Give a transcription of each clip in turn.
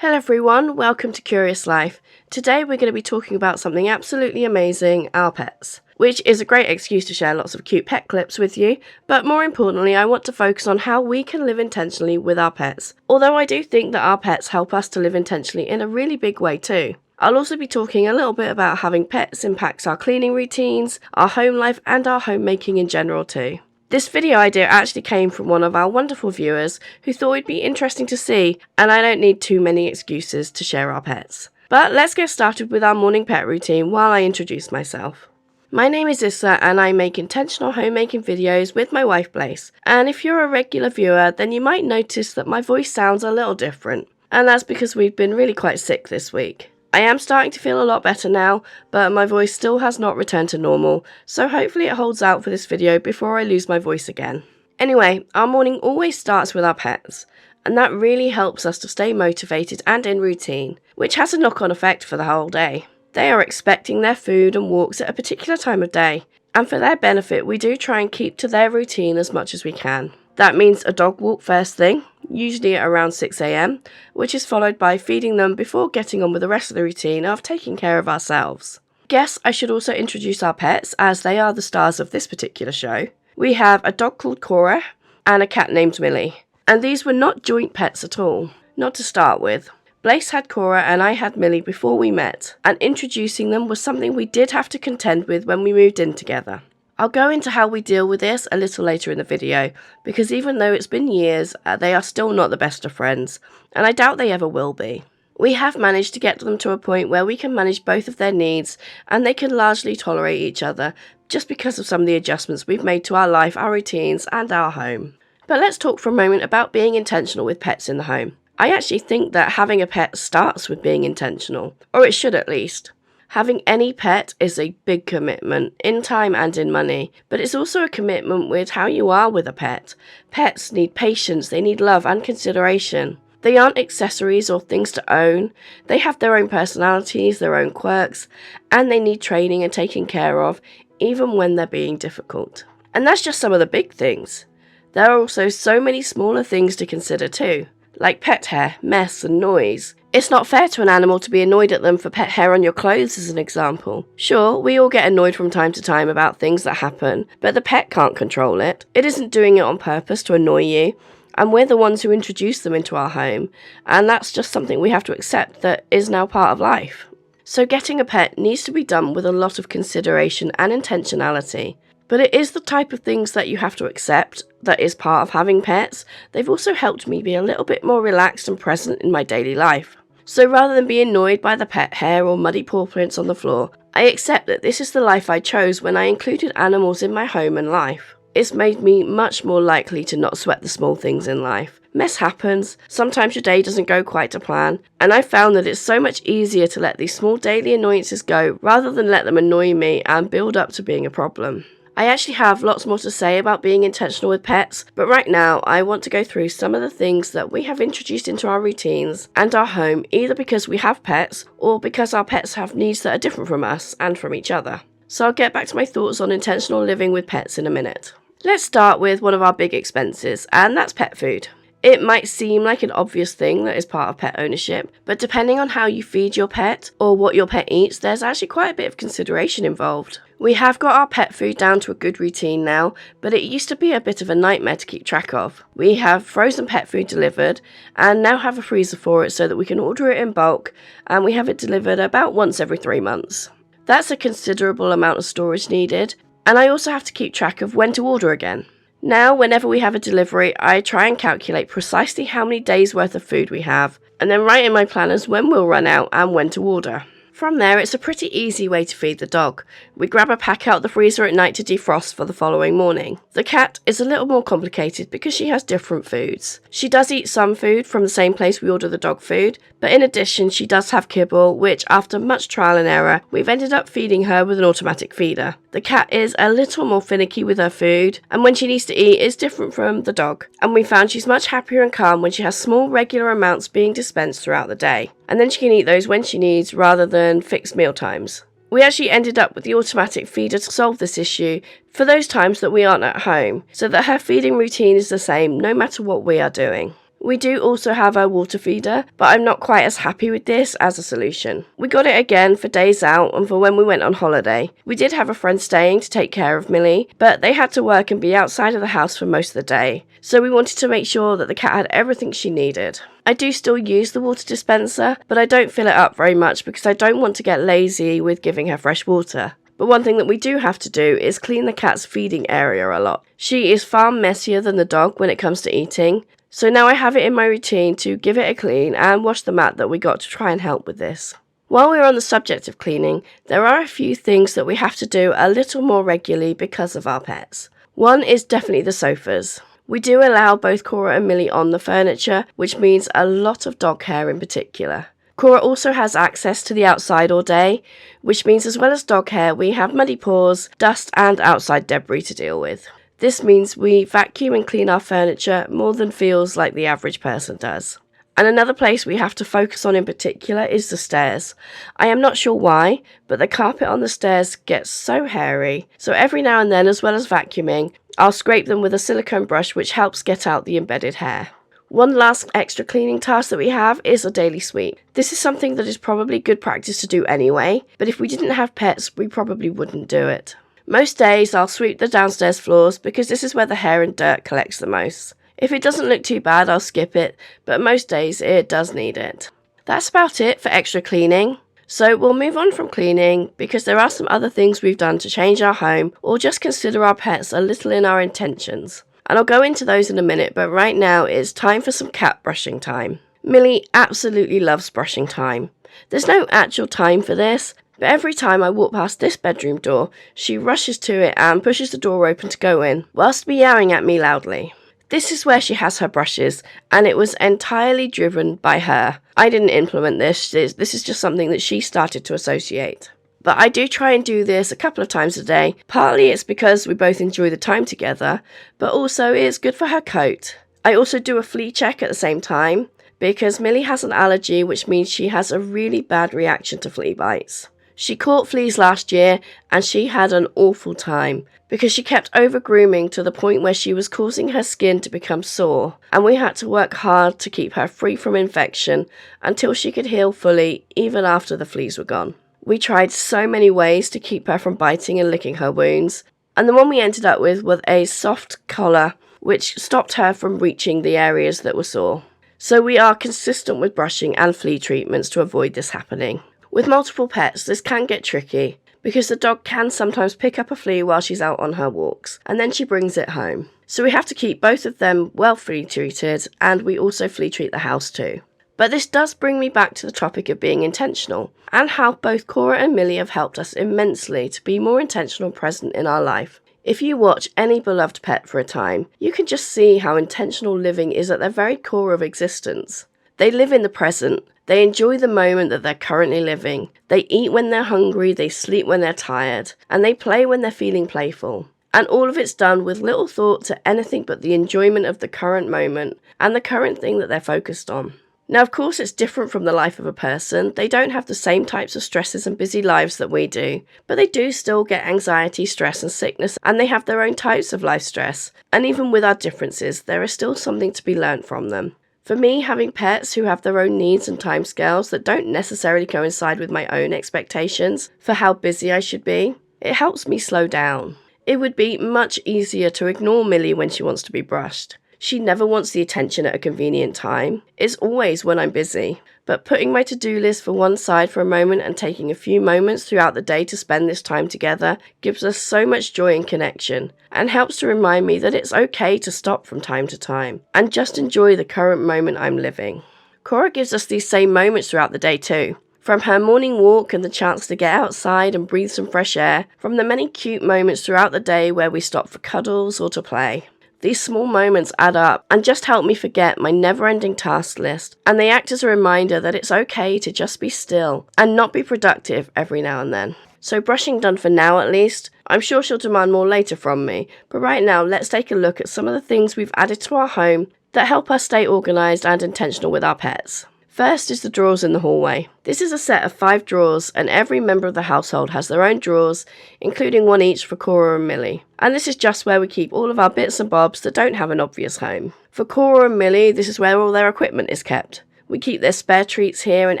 Hello everyone, welcome to Curious Life. Today we're going to be talking about something absolutely amazing, our pets. Which is a great excuse to share lots of cute pet clips with you, but more importantly I want to focus on how we can live intentionally with our pets. Although I do think that our pets help us to live intentionally in a really big way too. I'll also be talking a little bit about having pets impacts our cleaning routines, our home life and our homemaking in general too. This video idea actually came from one of our wonderful viewers who thought it'd be interesting to see, and I don't need too many excuses to share our pets. But let's get started with our morning pet routine while I introduce myself. My name is Issa and I make intentional homemaking videos with my wife Blaze, and if you're a regular viewer then you might notice that my voice sounds a little different, and that's because we've been really quite sick this week. I am starting to feel a lot better now, but my voice still has not returned to normal, so hopefully it holds out for this video before I lose my voice again. Anyway, our morning always starts with our pets, and that really helps us to stay motivated and in routine, which has a knock-on effect for the whole day. They are expecting their food and walks at a particular time of day, and for their benefit we do try and keep to their routine as much as we can. That means a dog walk first thing, usually at around 6 AM, which is followed by feeding them before getting on with the rest of the routine of taking care of ourselves. Guess I should also introduce our pets as they are the stars of this particular show. We have a dog called Cora and a cat named Millie, and these were not joint pets at all, not to start with. Blaze had Cora and I had Millie before we met, and introducing them was something we did have to contend with when we moved in together. I'll go into how we deal with this a little later in the video, because even though it's been years, they are still not the best of friends, and I doubt they ever will be. We have managed to get them to a point where we can manage both of their needs, and they can largely tolerate each other, just because of some of the adjustments we've made to our life, our routines, and our home. But let's talk for a moment about being intentional with pets in the home. I actually think that having a pet starts with being intentional, or it should at least. Having any pet is a big commitment, in time and in money, but it's also a commitment with how you are with a pet. Pets need patience, they need love and consideration. They aren't accessories or things to own. They have their own personalities, their own quirks, and they need training and taking care of, even when they're being difficult. And that's just some of the big things. There are also so many smaller things to consider too, like pet hair, mess and noise. It's not fair to an animal to be annoyed at them for pet hair on your clothes as an example. Sure, we all get annoyed from time to time about things that happen, but the pet can't control it. It isn't doing it on purpose to annoy you, and we're the ones who introduce them into our home, and that's just something we have to accept that is now part of life. So getting a pet needs to be done with a lot of consideration and intentionality. But it is the type of things that you have to accept that is part of having pets. They've also helped me be a little bit more relaxed and present in my daily life. So rather than be annoyed by the pet hair or muddy paw prints on the floor, I accept that this is the life I chose when I included animals in my home and life. It's made me much more likely to not sweat the small things in life. Mess happens, sometimes your day doesn't go quite to plan, and I've found that it's so much easier to let these small daily annoyances go rather than let them annoy me and build up to being a problem. I actually have lots more to say about being intentional with pets, but right now I want to go through some of the things that we have introduced into our routines and our home, either because we have pets or because our pets have needs that are different from us and from each other. So I'll get back to my thoughts on intentional living with pets in a minute. Let's start with one of our big expenses, and that's pet food. It might seem like an obvious thing that is part of pet ownership, but depending on how you feed your pet or what your pet eats, there's actually quite a bit of consideration involved. We have got our pet food down to a good routine now, but it used to be a bit of a nightmare to keep track of. We have frozen pet food delivered and now have a freezer for it so that we can order it in bulk, and we have it delivered about once every 3 months. That's a considerable amount of storage needed, and I also have to keep track of when to order again. Now, whenever we have a delivery, I try and calculate precisely how many days worth of food we have, and then write in my planners when we'll run out and when to order. From there, it's a pretty easy way to feed the dog. We grab a pack out the freezer at night to defrost for the following morning. The cat is a little more complicated because she has different foods. She does eat some food from the same place we order the dog food, but in addition she does have kibble, which after much trial and error, we've ended up feeding her with an automatic feeder. The cat is a little more finicky with her food, and when she needs to eat is different from the dog, and we found she's much happier and calm when she has small regular amounts being dispensed throughout the day, and then she can eat those when she needs rather than fixed meal times. We actually ended up with the automatic feeder to solve this issue for those times that we aren't at home, so that her feeding routine is the same no matter what we are doing. We do also have our water feeder, but I'm not quite as happy with this as a solution. We got it again for days out and for when we went on holiday. We did have a friend staying to take care of Millie, but they had to work and be outside of the house for most of the day, so we wanted to make sure that the cat had everything she needed. I do still use the water dispenser, but I don't fill it up very much because I don't want to get lazy with giving her fresh water. But one thing that we do have to do is clean the cat's feeding area a lot. She is far messier than the dog when it comes to eating, so now I have it in my routine to give it a clean and wash the mat that we got to try and help with this. While we're on the subject of cleaning, there are a few things that we have to do a little more regularly because of our pets. One is definitely the sofas. We do allow both Cora and Millie on the furniture, which means a lot of dog hair in particular. Cora also has access to the outside all day, which means as well as dog hair, we have muddy paws, dust and outside debris to deal with. This means we vacuum and clean our furniture more than feels like the average person does. And another place we have to focus on in particular is the stairs. I am not sure why, but the carpet on the stairs gets so hairy, so every now and then, as well as vacuuming, I'll scrape them with a silicone brush which helps get out the embedded hair. One last extra cleaning task that we have is a daily sweep. This is something that is probably good practice to do anyway, but if we didn't have pets, we probably wouldn't do it. Most days I'll sweep the downstairs floors because this is where the hair and dirt collects the most. If it doesn't look too bad, I'll skip it, but most days it does need it. That's about it for extra cleaning. So we'll move on from cleaning because there are some other things we've done to change our home or just consider our pets a little in our intentions. And I'll go into those in a minute, but right now it's time for some cat brushing time. Millie absolutely loves brushing time. There's no actual time for this, but every time I walk past this bedroom door, she rushes to it and pushes the door open to go in, whilst meowing at me loudly. This is where she has her brushes, and it was entirely driven by her. I didn't implement this. This is just something that she started to associate. But I do try and do this a couple of times a day. Partly it's because we both enjoy the time together, but also it's good for her coat. I also do a flea check at the same time, because Millie has an allergy, which means she has a really bad reaction to flea bites. She caught fleas last year and she had an awful time because she kept over-grooming to the point where she was causing her skin to become sore, and we had to work hard to keep her free from infection until she could heal fully, even after the fleas were gone. We tried so many ways to keep her from biting and licking her wounds, and the one we ended up with was a soft collar which stopped her from reaching the areas that were sore. So we are consistent with brushing and flea treatments to avoid this happening. With multiple pets, this can get tricky because the dog can sometimes pick up a flea while she's out on her walks, and then she brings it home. So we have to keep both of them well flea treated, and we also flea treat the house too. But this does bring me back to the topic of being intentional, and how both Cora and Millie have helped us immensely to be more intentional and present in our life. If you watch any beloved pet for a time, you can just see how intentional living is at their very core of existence. They live in the present. They enjoy the moment that they're currently living. They eat when they're hungry, they sleep when they're tired, and they play when they're feeling playful. And all of it's done with little thought to anything but the enjoyment of the current moment and the current thing that they're focused on. Now, of course, it's different from the life of a person. They don't have the same types of stresses and busy lives that we do, but they do still get anxiety, stress and sickness, and they have their own types of life stress. And even with our differences, there is still something to be learnt from them. For me, having pets who have their own needs and timescales that don't necessarily coincide with my own expectations for how busy I should be, it helps me slow down. It would be much easier to ignore Millie when she wants to be brushed. She never wants the attention at a convenient time. It's always when I'm busy. But putting my to-do list for one side for a moment and taking a few moments throughout the day to spend this time together gives us so much joy and connection, and helps to remind me that it's okay to stop from time to time and just enjoy the current moment I'm living. Cora gives us these same moments throughout the day too. From her morning walk and the chance to get outside and breathe some fresh air, from the many cute moments throughout the day where we stop for cuddles or to play. These small moments add up and just help me forget my never-ending task list, and they act as a reminder that it's okay to just be still and not be productive every now and then. So brushing done for now at least. I'm sure she'll demand more later from me, but right now let's take a look at some of the things we've added to our home that help us stay organised and intentional with our pets. First is the drawers in the hallway. This is a set of 5 drawers, and every member of the household has their own drawers, including one each for Cora and Millie. And this is just where we keep all of our bits and bobs that don't have an obvious home. For Cora and Millie, this is where all their equipment is kept. We keep their spare treats here and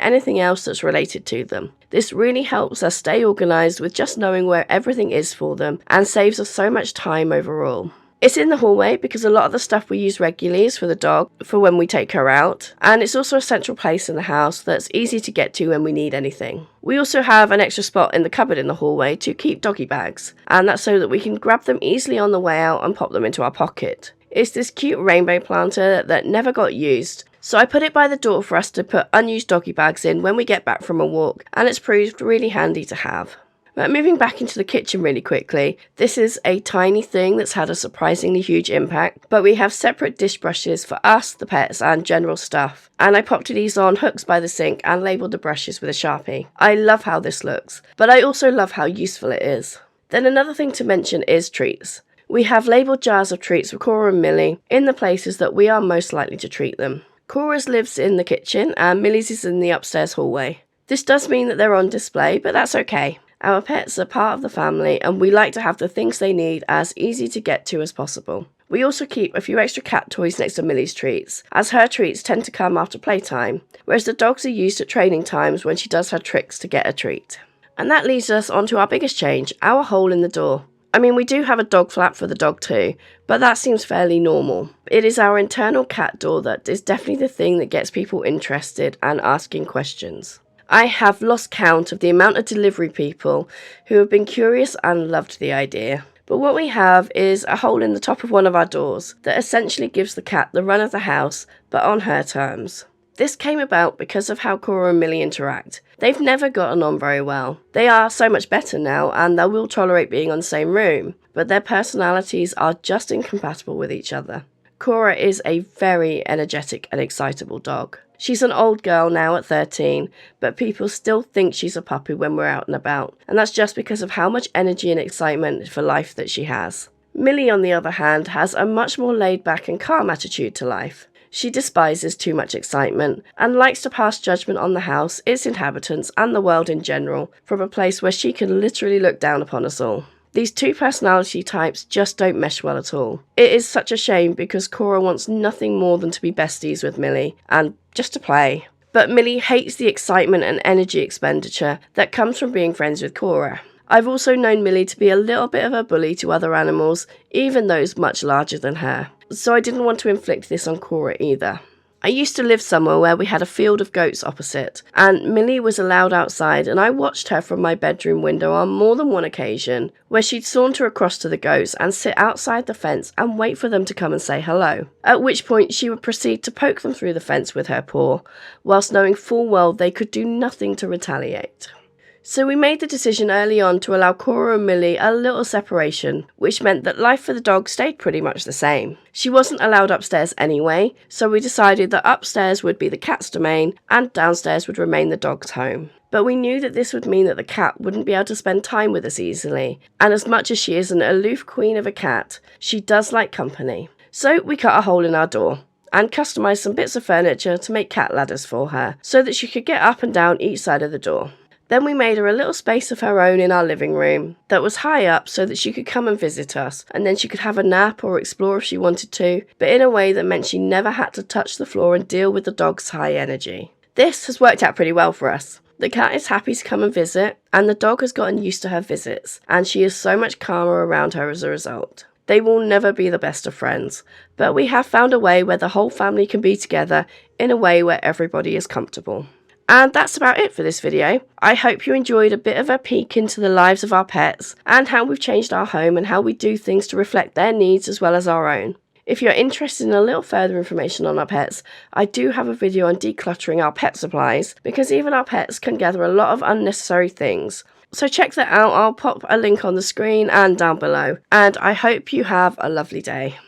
anything else that's related to them. This really helps us stay organised with just knowing where everything is for them, and saves us so much time overall. It's in the hallway because a lot of the stuff we use regularly is for the dog, for when we take her out, and it's also a central place in the house that's easy to get to when we need anything. We also have an extra spot in the cupboard in the hallway to keep doggy bags, and that's so that we can grab them easily on the way out and pop them into our pocket. It's this cute rainbow planter that never got used, so I put it by the door for us to put unused doggy bags in when we get back from a walk, and it's proved really handy to have. But moving back into the kitchen really quickly, this is a tiny thing that's had a surprisingly huge impact, but we have separate dish brushes for us, the pets, and general stuff. And I popped these on hooks by the sink and labelled the brushes with a Sharpie. I love how this looks, but I also love how useful it is. Then another thing to mention is treats. We have labelled jars of treats for Cora and Millie in the places that we are most likely to treat them. Cora's lives in the kitchen and Millie's is in the upstairs hallway. This does mean that they're on display, but that's okay. Our pets are part of the family and we like to have the things they need as easy to get to as possible. We also keep a few extra cat toys next to Millie's treats, as her treats tend to come after playtime, whereas the dogs are used at training times when she does her tricks to get a treat. And that leads us on to our biggest change, our hole in the door. I mean, we do have a dog flap for the dog too, but that seems fairly normal. It is our internal cat door that is definitely the thing that gets people interested and asking questions. I have lost count of the amount of delivery people who have been curious and loved the idea. But what we have is a hole in the top of one of our doors that essentially gives the cat the run of the house, but on her terms. This came about because of how Cora and Millie interact. They've never gotten on very well. They are so much better now and they will tolerate being on the same room, but their personalities are just incompatible with each other. Cora is a very energetic and excitable dog. She's an old girl now at 13, but people still think she's a puppy when we're out and about, and that's just because of how much energy and excitement for life that she has. Millie, on the other hand, has a much more laid-back and calm attitude to life. She despises too much excitement, and likes to pass judgment on the house, its inhabitants, and the world in general, from a place where she can literally look down upon us all. These two personality types just don't mesh well at all. It is such a shame because Cora wants nothing more than to be besties with Millie, and just to play. But Millie hates the excitement and energy expenditure that comes from being friends with Cora. I've also known Millie to be a little bit of a bully to other animals, even those much larger than her. So I didn't want to inflict this on Cora either. I used to live somewhere where we had a field of goats opposite, and Millie was allowed outside, and I watched her from my bedroom window on more than one occasion, where she'd saunter across to the goats and sit outside the fence and wait for them to come and say hello, at which point she would proceed to poke them through the fence with her paw, whilst knowing full well they could do nothing to retaliate. So we made the decision early on to allow Cora and Millie a little separation, which meant that life for the dog stayed pretty much the same. She wasn't allowed upstairs anyway, so we decided that upstairs would be the cat's domain and downstairs would remain the dog's home. But we knew that this would mean that the cat wouldn't be able to spend time with us easily, and as much as she is an aloof queen of a cat, she does like company. So we cut a hole in our door and customised some bits of furniture to make cat ladders for her, so that she could get up and down each side of the door. Then we made her a little space of her own in our living room that was high up so that she could come and visit us, and then she could have a nap or explore if she wanted to, but in a way that meant she never had to touch the floor and deal with the dog's high energy. This has worked out pretty well for us. The cat is happy to come and visit, and the dog has gotten used to her visits, and she is so much calmer around her as a result. They will never be the best of friends, but we have found a way where the whole family can be together in a way where everybody is comfortable. And that's about it for this video. I hope you enjoyed a bit of a peek into the lives of our pets and how we've changed our home and how we do things to reflect their needs as well as our own. If you're interested in a little further information on our pets, I do have a video on decluttering our pet supplies because even our pets can gather a lot of unnecessary things. So check that out. I'll pop a link on the screen and down below. And I hope you have a lovely day.